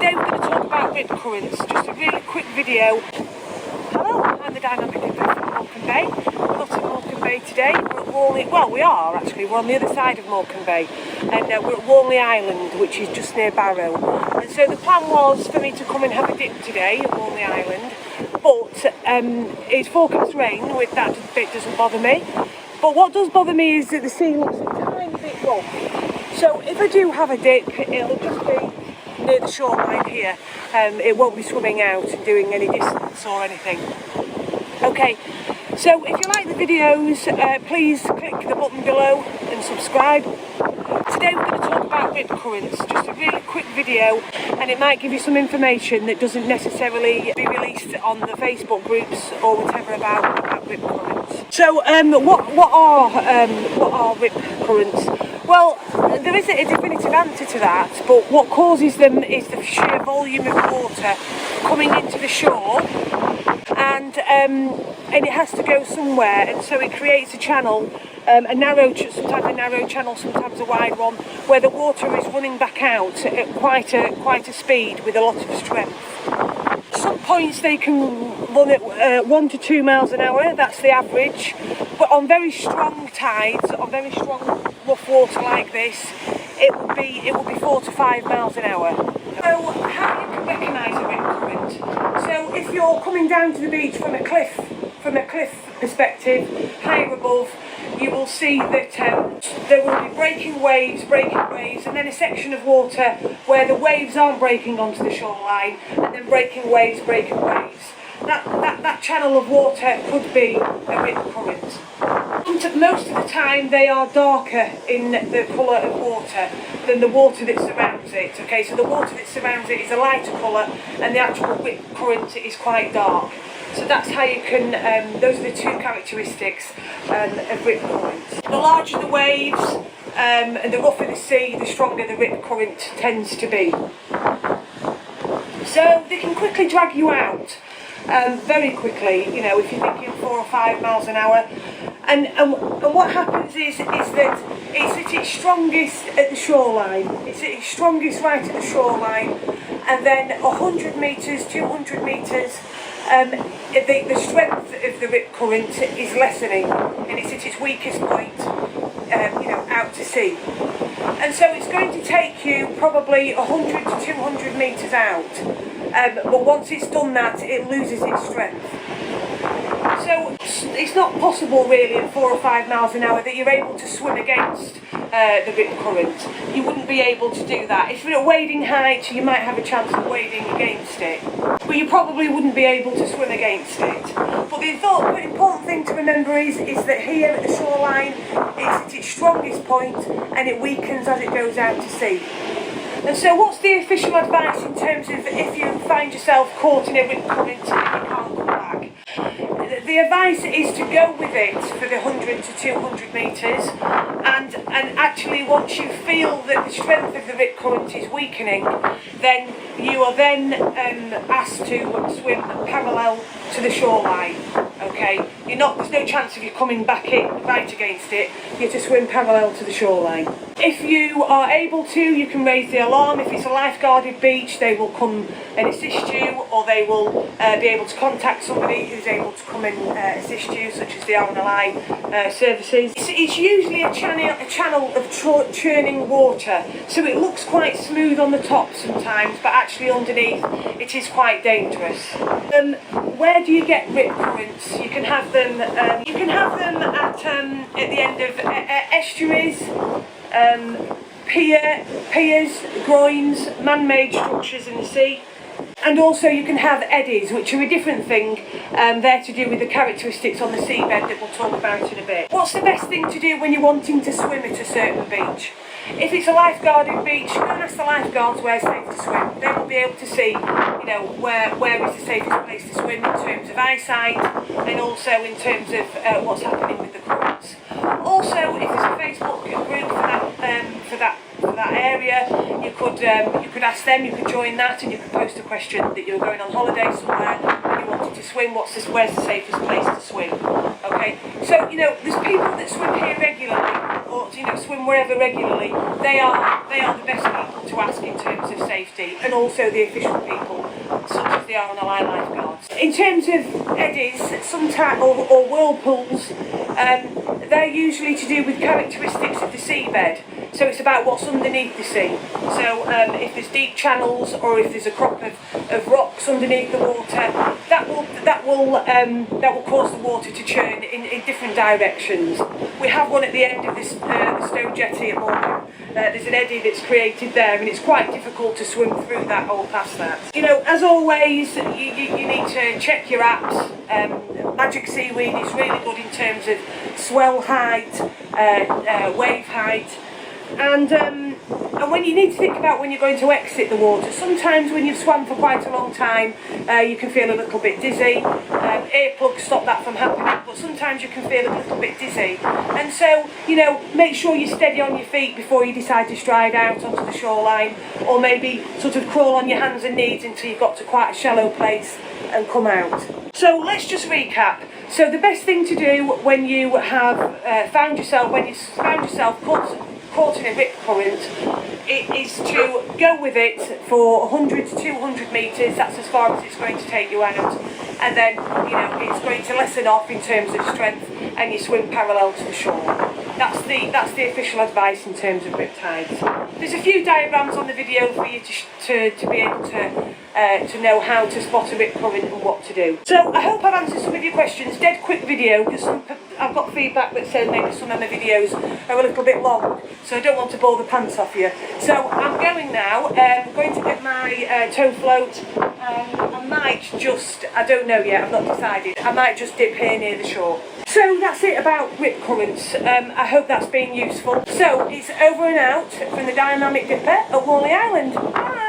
Today we're going to talk about rip currents, just a really quick video. Hello, I'm the dynamic investor from Morecambe Bay. We're not in Morecambe Bay today, we're at Walney, well we are actually, we're on the other side of Morecambe Bay, and we're at Walney Island, which is just near Barrow. And so the plan was for me to come and have a dip today at Walney Island, but it's forecast rain, which that bit doesn't bother me. But what does bother me is that the sea looks a tiny bit rough. So if I do have a dip, it'll just be near the shoreline here. It won't be swimming out and doing any distance or anything. Okay, so if you like the videos, please click the button below and subscribe. Today we're going to talk about rip currents, just a really quick video, and it might give you some information that doesn't necessarily be released on the Facebook groups or whatever about rip currents. So what are rip currents? Well, there isn't a definitive answer to that, but what causes them is the sheer volume of water coming into the shore, and it has to go somewhere, and so it creates a channel, sometimes a narrow channel, sometimes a wide one, where the water is running back out at quite a speed with a lot of strength. At some points they can run at 1 to 2 miles an hour, that's the average, but on very strong tides, on very strong rough water like this, it will be 4 to 5 miles an hour. So how you can recognise a rip current? So if you're coming down to the beach from a cliff perspective, higher above, you will see that there will be breaking waves, and then a section of water where the waves aren't breaking onto the shoreline, and then breaking waves. That channel of water could be a rip current. Most of the time they are darker in the colour of water than the water that surrounds it. Okay, so the water that surrounds it is a lighter colour, and the actual rip current is quite dark. So that's how you can, those are the two characteristics of rip currents. The larger the waves and the rougher the sea, the stronger the rip current tends to be. So they can quickly drag you out, very quickly, you know, if you're thinking 4 or 5 miles an hour. And what happens is that it's at its strongest at the shoreline. It's at its strongest right at the shoreline, and then 100 metres, 200 metres, the strength of the rip current is lessening, and it's at its weakest point, out to sea. And so it's going to take you probably 100 to 200 metres out, but once it's done that, it loses its strength. So it's not possible really at 4 or 5 miles an hour that you're able to swim against the rip current. You wouldn't be able to do that. If you're at wading height, you might have a chance of wading against it, but you probably wouldn't be able to swim against it. But the important thing to remember is that here at the shoreline, it's at its strongest point, and it weakens as it goes out to sea. And so what's the official advice in terms of if you find yourself caught in a rip current and you can't come back? The advice is to go with it for the 100 to 200 metres, and actually once you feel that the strength of the rip current is weakening, then you are then asked to swim parallel to the shoreline. Okay, there's no chance of you coming back in right against it. You have to swim parallel to the shoreline. If you are able to, you can raise the alarm. If it's a lifeguarded beach, they will come and assist you, or they will be able to contact somebody who's able to come and assist you, such as the RNLI services. It's usually a channel of churning water, so it looks quite smooth on the top sometimes, but actually underneath it is quite dangerous. Where do you get rip currents? You can have them at the end of estuaries, piers, groins, man-made structures in the sea. And also you can have eddies, which are a different thing. They're to do with the characteristics on the seabed that we'll talk about in a bit. What's the best thing to do when you're wanting to swim at a certain beach? If it's a lifeguarded beach, go and ask the lifeguards where it's safe to swim. They will be able to see, where is the safest place to swim in terms of eyesight, and also in terms of what's happening with the currents. Also, if there's a Facebook group for that area, you could ask them, you could join that, and you could post a question that you're going on holiday somewhere and you wanted to swim. Where's the safest place to swim? Okay, so you know, there's people that swim here regularly, or you know, swim wherever regularly. They are the best people to ask in terms of safety, and also the official people, such as the RNLI lifeguards. In terms of eddies, sometimes or whirlpools, they're usually to do with characteristics of the seabed. So it's about what's underneath the sea. So if there's deep channels, or if there's a crop of rocks underneath the water, that will cause the water to churn in different directions. We have one at the end of this the stone jetty at Morecambe. There's an eddy that's created there, and it's quite difficult to swim through that or past that. You know, as always, you need to check your apps. Magic Seaweed is really good in terms of swell height, wave height, and when you need to think about when you're going to exit the water. Sometimes when you've swam for quite a long time, you can feel a little bit dizzy. Earplugs stop that from happening, but sometimes you can feel a little bit dizzy. And so, you know, make sure you're steady on your feet before you decide to stride out onto the shoreline, or maybe sort of crawl on your hands and knees until you've got to quite a shallow place and come out. So let's just recap. So the best thing to do when you have found yourself caught in a rip current, it is to go with it for 100 to 200 metres. That's as far as it's going to take you out, and then you know it's going to lessen off in terms of strength, and you swim parallel to the shore. That's the official advice in terms of rip tides. There's a few diagrams on the video for you to be able to know how to spot a rip current and what to do. So I hope I've answered some of your questions. Dead quick video, because I've got feedback that says maybe some of my videos are a little bit long, so I don't want to bore the pants off you. So I'm going now. I'm going to get my tow float. I might just, I don't know yet, I've not decided. I might just dip here near the shore. So that's it about rip currents. I hope that's been useful. So it's over and out from the Dynamic Dipper at Walney Island. Bye!